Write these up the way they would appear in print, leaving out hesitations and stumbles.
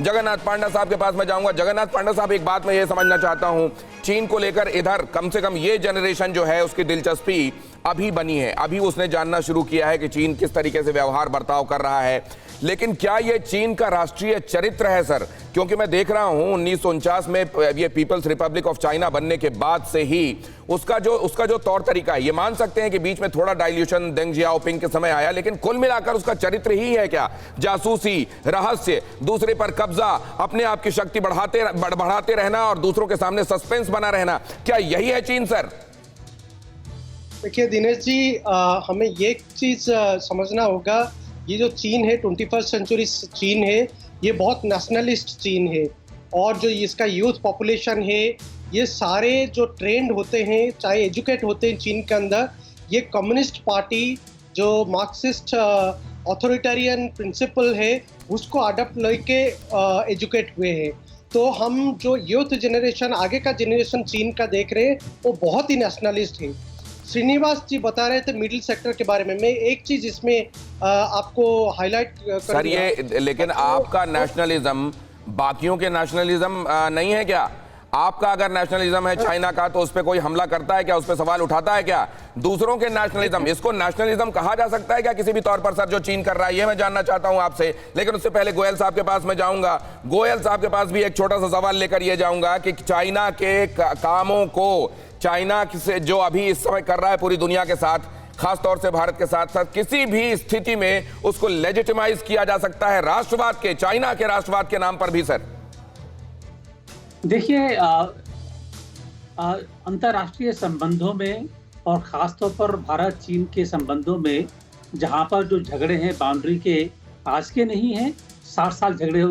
जगन्नाथ पांडा साहब के पास मैं जाऊंगा। जगन्नाथ पांडा साहब, एक बात मैं ये समझना चाहता हूं, चीन को लेकर इधर कम से कम ये जनरेशन जो है उसकी दिलचस्पी अभी बनी है, अभी उसने जानना शुरू किया है कि चीन किस तरीके से व्यवहार बर्ताव कर रहा है। लेकिन क्या ये चीन का राष्ट्रीय चरित्र है सर? क्योंकि मैं देख रहा हूं 1949 में ये पीपल्स रिपब्लिक ऑफ चाइना बनने के बाद से ही उसका जो तौर तरीका है, ये मान सकते हैं कि बीच में थोड़ा डाइल्यूशन देंग जियाओपिंग के समय आया, लेकिन कुल मिलाकर उसका चरित्र ही है क्या? जासूसी, रहस्य, दूसरे पर कब्जा, अपने आप की शक्ति बढ़ाते रहना और दूसरों के सामने सस्पेंस बना रहना, क्या यही है चीन सर? देखिए दिनेश जी, हमें ये चीज समझना होगा, ये जो चीन है 21st सेंचुरी चीन है, ये बहुत नेशनलिस्ट चीन है। और जो इसका यूथ पॉपुलेशन है, ये सारे जो ट्रेंड होते हैं, चाहे एजुकेट होते हैं चीन के अंदर, ये कम्युनिस्ट पार्टी जो मार्क्सिस्ट ऑथोरिटेरियन प्रिंसिपल है उसको अडॉप्ट लेके एजुकेट हुए हैं। तो हम जो यूथ जनरेशन, आगे का जनरेशन चीन का देख रहे हैं, वो बहुत ही नेशनलिस्ट है। श्रीनिवास जी बता रहे थे मिडिल सेक्टर के बारे में, मैं एक चीज इसमें आपको हाईलाइट सर ये, लेकिन आपका नेशनलिज्म बाकियों के नेशनलिज्म नहीं है क्या? आपका अगर नेशनलिज्म है चाइना का, तो उस पर कोई हमला करता है क्या? उस पर सवाल उठाता है क्या? दूसरों के नेशनलिज्म, इसको नेशनलिज्म कहा जा सकता है क्या किसी भी तौर पर सर, जो चीन कर रहा है? ये मैं जानना चाहता हूं आपसे। लेकिन उससे पहले गोयल साहब के पास मैं जाऊंगा। गोयल साहब के पास भी एक छोटा सा सवाल लेकर ये जाऊंगा कि चाइना के कामों को, चाइना से जो अभी इस समय कर रहा है पूरी दुनिया के साथ, खास तौर से भारत के साथ साथ, किसी भी स्थिति में उसको लेजिटिमाइज किया जा सकता है राष्ट्रवाद के, चाइना के राष्ट्रवाद के नाम पर भी सर? देखिए, अंतर्राष्ट्रीय संबंधों में और खासतौर पर भारत चीन के संबंधों में जहां पर जो झगड़े हैं बाउंड्री के, आज के नहीं हैं, 60 साल झगड़े,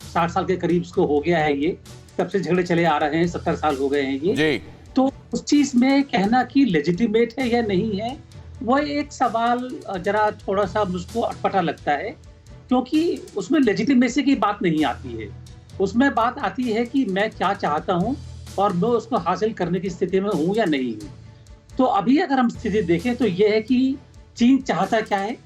60 साल के करीब इसको हो गया है, ये तब से झगड़े चले आ रहे हैं, 70 साल हो गए हैं ये जी। तो उस चीज में कहना कि लेजिटिमेट है या नहीं है, वो एक सवाल जरा थोड़ा सा मुझको अटपटा लगता है, क्योंकि उसमें लेजिटिमेसी की बात नहीं आती है। उसमें बात आती है कि मैं क्या चाहता हूं और मैं उसको हासिल करने की स्थिति में हूं या नहीं हूं। तो अभी अगर हम स्थिति देखें तो यह है कि चीन चाहता क्या है?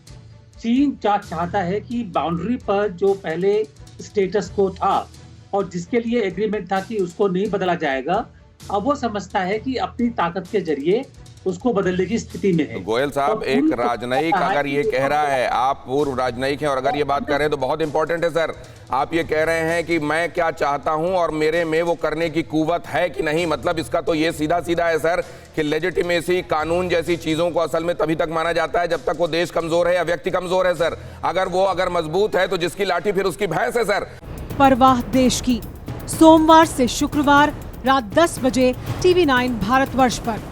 चीन चाहता है कि बाउंड्री पर जो पहले स्टेटस को था और जिसके लिए एग्रीमेंट था कि उसको नहीं बदला जाएगा, अब वो समझता है कि अपनी ताकत के जरिए उसको बदलने की स्थिति में है। तो गोयल साहब, तो एक राजनयिक अगर ये कह रहा है, आप पूर्व राजनयिक हैं और अगर ये बात कर रहे हैं तो बहुत इंपॉर्टेंट है सर, आप ये कह रहे हैं कि मैं क्या चाहता हूं और मेरे में वो करने की कुव्वत है कि नहीं, मतलब इसका तो ये सीधा सीधा है सर कि लेजिटिमेसी, कानून जैसी चीजों को असल में तभी तक माना जाता है जब तक वो देश कमजोर है या व्यक्ति कमजोर है सर। अगर मजबूत है तो जिसकी लाठी फिर उसकी भैंस है सर। परवाह देश की, सोमवार से शुक्रवार रात 10 बजे TV9 भारतवर्ष पर।